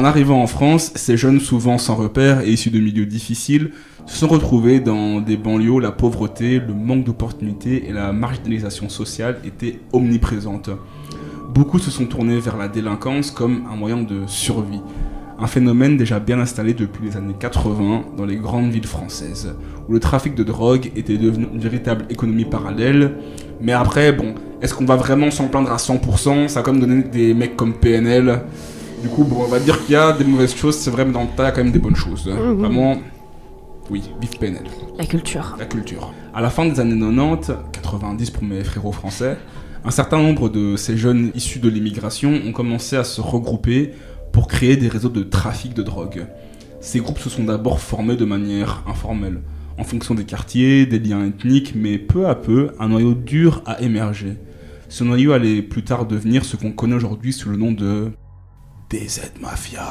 En arrivant en France, ces jeunes, souvent sans repère et issus de milieux difficiles, se sont retrouvés dans des banlieues où la pauvreté, le manque d'opportunités et la marginalisation sociale étaient omniprésentes. Beaucoup se sont tournés vers la délinquance comme un moyen de survie. Un phénomène déjà bien installé depuis les années 80 dans les grandes villes françaises, où le trafic de drogue était devenu une véritable économie parallèle. Mais après, bon, est-ce qu'on va vraiment s'en plaindre à 100%? Ça a quand même donné des mecs comme PNL. Du coup, bon, on va dire qu'il y a des mauvaises choses, c'est vrai, mais dans le tas, il y a quand même des bonnes choses. Vraiment, oui, vive PNL. La culture. La culture. À la fin des années 90, 90 pour mes frérots français, un certain nombre de ces jeunes issus de l'immigration ont commencé à se regrouper pour créer des réseaux de trafic de drogue. Ces groupes se sont d'abord formés de manière informelle, en fonction des quartiers, des liens ethniques, mais peu à peu, un noyau dur a émergé. Ce noyau allait plus tard devenir ce qu'on connaît aujourd'hui sous le nom de DZ Mafia.